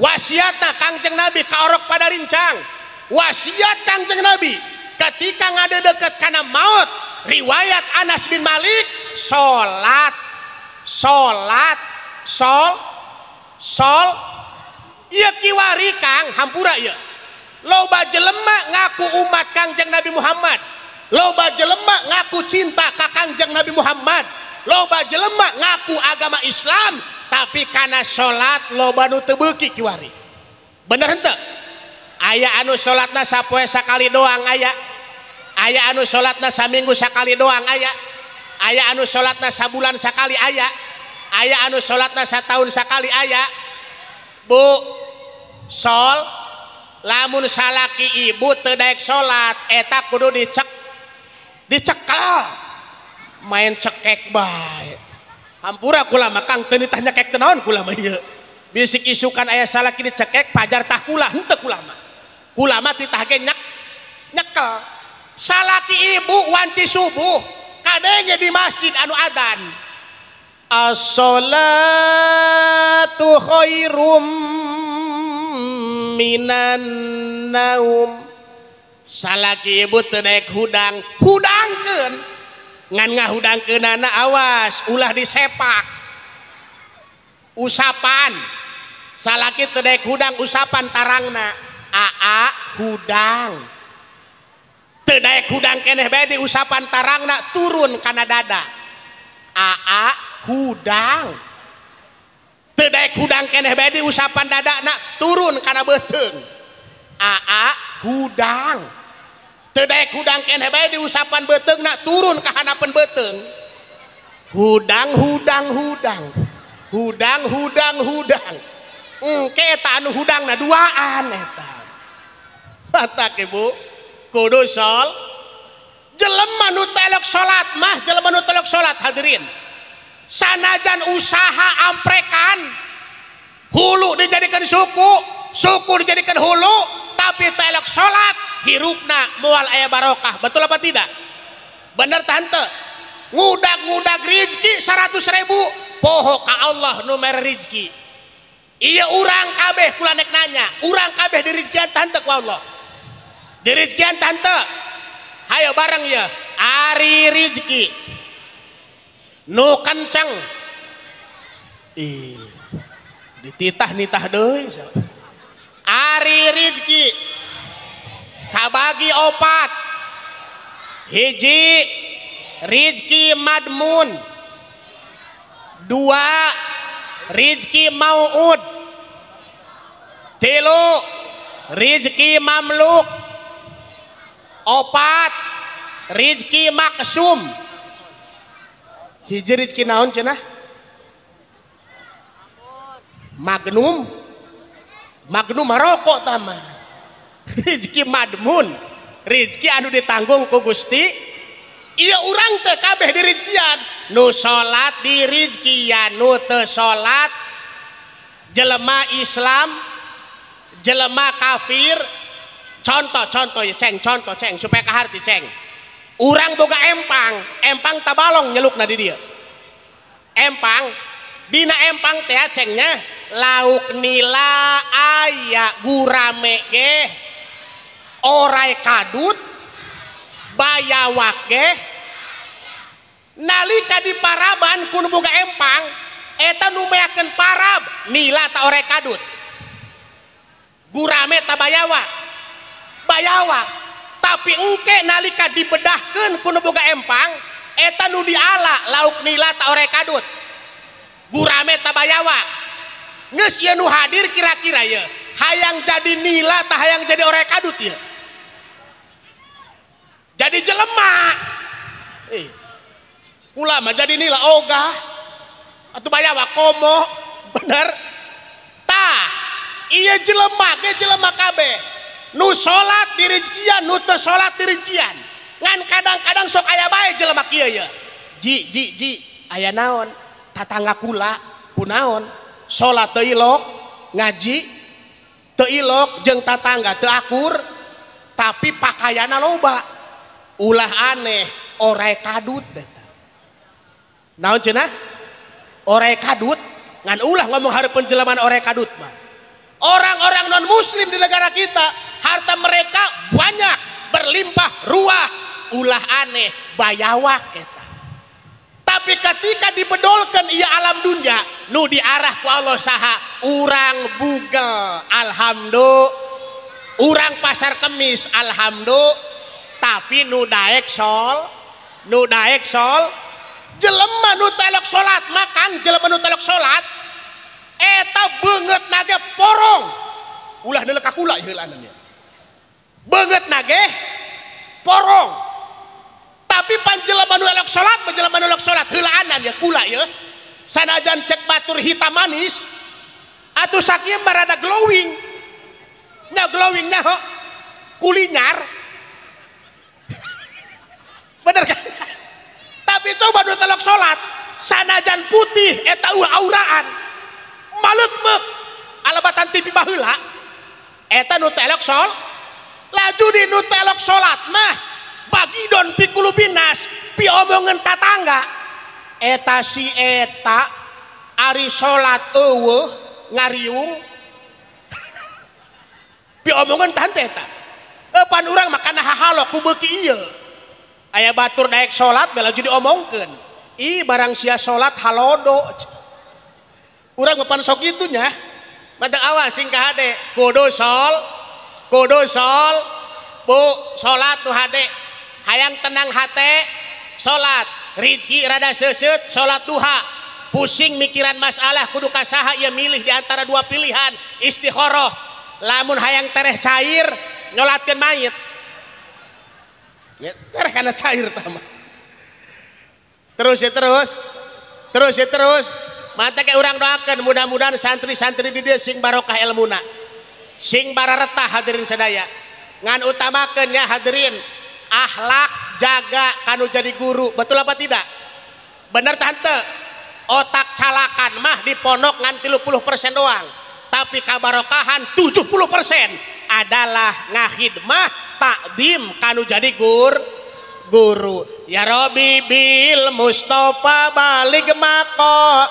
wasiatna Kangjeng Nabi ka orok pada rincang, wasiat Kangjeng Nabi ketika ngade deket kana maut. Riwayat Anas bin Malik sholat iya kiwari Kang hampura iya loba jelema ngaku umat Kangjeng Nabi Muhammad, loba jelema ngaku cinta ka Kangjeng Nabi Muhammad, loba jelema ngaku agama Islam tapi karena sholat loba nu teu beuki kiwari. Bener henteu? Aya anu sholatna sapoe sakali doang aya anu sholatna saminggu sakali doang aya anu sholatna sabulan sakali aya anu sholatna satahun sakali aya. Bu sol lamun salaki ibu teu daek sholat eta kudu dicekel main cekek bae hampura kula mah Kang teu ditanya kek teu naon kula mah ieu bisik isukan aya salaki dicekek pajar tah kula henteu kula mah titah ge nyekel. Salaki ibu wanci subuh kadenge di masjid anu adan as-salatu khairum minan naum. Salaki ibu teu daek hudangkeun ngan ngahudangkeunana awas ulah disepak usapan. Salaki teu daek hudang usapan tarangna hudang teu daek hudang keneh bae di usapan tarangna turun kana dada hudang. Teu daek hudang keneh bae di usapan dadana turun kana beuteung hudang. Teu daek hudang keneh bae di usapan beuteungna turun ka hanapeun beuteung hudang. Engke eta anu hudangna duaan eta. Matak Ibu kudu sol jelema nu telok salat mah jelema nu telok salat hadirin sanajan usaha amprekan hulu dijadikan suku dijadikan hulu tapi telok salat hirupna moal aya barokah. Betul apa tidak? Bener tante ngudag rizki 100.000 poho ka Allah nu mere rizki iya urang kabeh kula nek nanya urang kabeh dirizkian tante ku Allah dirizkian tante hayo bareng ya ari rizki nu kenceng dititah deui ari rizki kabagi opat hiji rizki madmun, dua rizki mau'ud, tilu rizki mamluk, opat rizki maksum. Hiji rizki naon cenah? Magnum marokok tama. Rizki madmun, rizki anu ditanggung ku Gusti. Iya urang teh kabeh di rizkian, nu salat di rizkian, nu teu salat jelema Islam, jelema kafir. Contoh ya ceng, contoh ceng supaya kaharti ceng. Urang boga empang tabalong nyelukna di dia. Empang dina empang teh cengnya lauk nila aya gurame ge orai kadut bayawak ge nalika di paraban kun boga empang eta nu meakeun parab nila ta orai kadut gurame ta bayawak tapi engke nalika dibedahkeun ku nu boga empang eta nu diala lauk nila ta ore kadut gurame ta bayawa geus ieu nu hadir kira-kira ye hayang jadi nila ta hayang jadi ore kadut ye jadi jelema ulah mah jadi nila ogah atuh bayawa komo bener tah ieu jelema ge jelema kabeh nu salat di rezekian nu teu salat di rezekian ngan kadang-kadang sok aya bae jelema kieu ye ji aya naon tatangga kula kunaon salat teu ilok ngaji teu ilok jeung tatangga teu akur tapi pakaiana loba ulah aneh ore kadut eta naon cenah ore kadut ngan ulah ngomong hareupeun jelema ore kadut mah orang-orang non muslim di negara kita harta mereka banyak berlimpah ruah ulah aneh bayawak eta tapi ketika dibedolkan ia alam dunia nu diarah ku Allah saha urang bugel alhamdulillah urang pasar kemis alhamdulillah tapi nu daek sol jelema nu telok salat makan jelema nu telok salat eta beungeut nage porong ulah neuleuh ka kula heulaannya beungeut nage porong tapi panjelema nu elok salat panjelema nu elok salat heulaanan ya kula ya sanajan cek batur hitam manis atuh sakieu barada glowing nya glowing nya kulinyar bener kan tapi coba nu telok salat sanajan putih eta auraan maleuk alabatan TV baheula eta nu telok sol laju di nu telok salat mah bagidon pikulu binas pi omongan tatangga eta si eta ari salat eueuh ngariung pi omongan tante eta pan urang makan hahalok ku beuki ieu aya batur daek salat bela jadi omongkeun ih barang sia salat halodo urang mapan sok itunya manteng awas sing ka hade kudu sol bu salat tuh hade hayang tenang hate salat rizki rada seuseut salat duha pusing mikiran masalah kudu kasaha ieu milih di antara dua pilihan istikharah lamun hayang tereh cair nyolatkeun mayit ya tereh kana cair tama terus mata kayak orang doakan mudah-mudahan santri-santri di dia sing barokah ilmuna sing bararetah hadirin sadaya ngan utamakeun ya hadirin akhlak jaga kanu jadi guru betul apa tidak bener tante otak calakan mah di pondok ngan 30% doang tapi kabarokahan 70% adalah ngahidmah takdim kanu jadi guru ya Robi bil Mustafa balik mako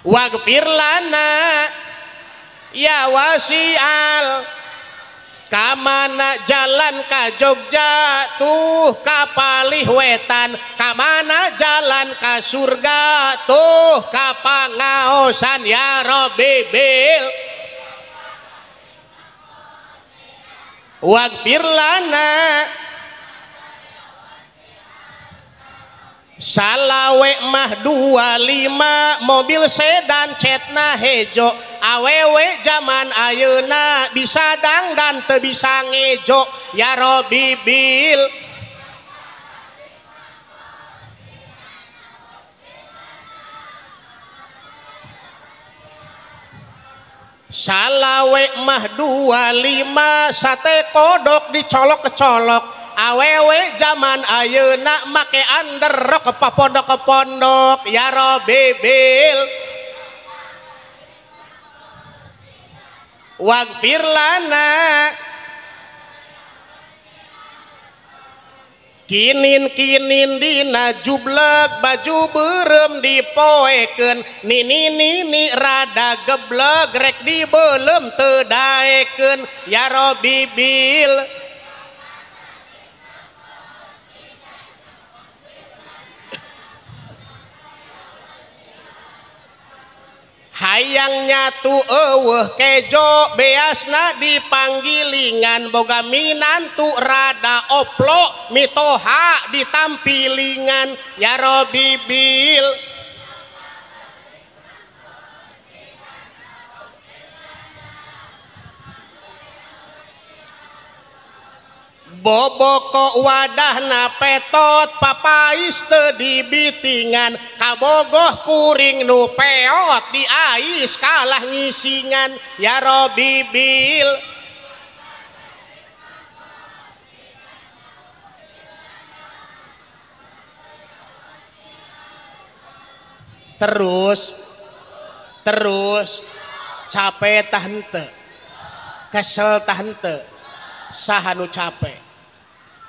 waghfir lana ya wasial kamana jalan ka Jogja tuh kapalih wetan kamana jalan ka surga tuh kapangaosan ya Robi bil waghfir lana salawe mah 25 mobil sedan cetna hejo awewe zaman ayeuna bisa dangdan teu bisa ngejo ya Robi bil salawe mah 25 sate kodok dicolok kecolok awewe zaman ayeuna make underrok ke pondok ya Robi bil waghfir lana kinin dina jubleg baju beureum dipoekeun nini rada gebleg rek dibeulem teu daekeun ya Robi bil hayangnya tu kejo beasna dipanggilingan boga minantu rada oplo mitoha ditampilingan ya Robi bil boboko wadahna petot papais teu dibitingan kabogoh kuring nu peot di ais kalah ngisingan ya Robi bil terus capek tah henteu kesel tah henteu saha nu capek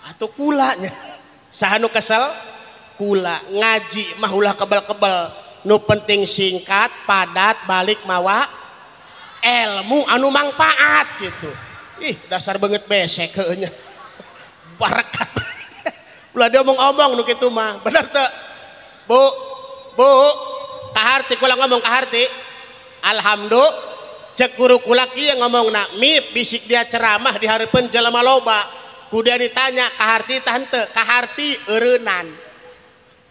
atau kulanya sahanu kesel kula ngaji mah ulah kebel-kebel nu penting singkat padat balik mawa ilmu anu mangpaat gitu ih dasar banget besek keunya barakat ulah dia omong-omong nu kitu mah bener teu bu kaharti kula ngomong kaharti alhamdulillah cek guru kula kieu ngomongna mip bisik dia ceramah di hareupeun jelema loba kudia ditanya kaharti tah henteu kaharti eureunnan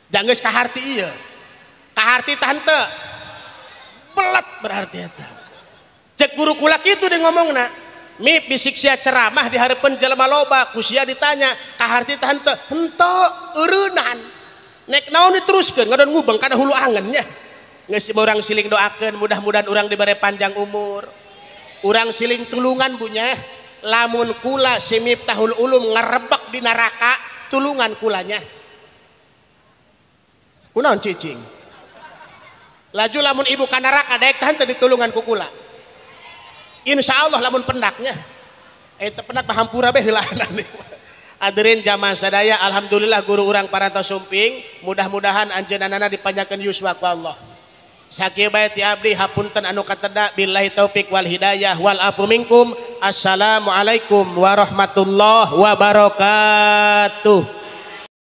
da geus kaharti ieu kaharti tah henteu belet berarti eta cek guru kula kitu di ngomongna mip bisik sia ceramah di hareupeun jelema loba ku sia ditanya kaharti tah henteu henteu eureunnan nek naon diteruskeun ngadon ngubeng kana hulu angen nya geus urang siling doakeun mudah-mudahan urang dibere panjang umur urang siling tulungan bunya lamun kula si Miftahul Ulum ngarebek di neraka tulungan kulanya kunaon cicing laju lamun ibu ka neraka daek tahan teh ditulungan ku kula insyaallah lamun pendaknya eta pendak hampura beh heulanan hadirin jamaah sadaya alhamdulillah guru urang parantos sumping mudah-mudahan anjeunna dipanjangkeun yuswa ku Allah sakieu bae ti abdi hapunten anu kateda billahi taufik wal hidayah wal afu minkum assalamualaikum warahmatullahi wabarakatuh.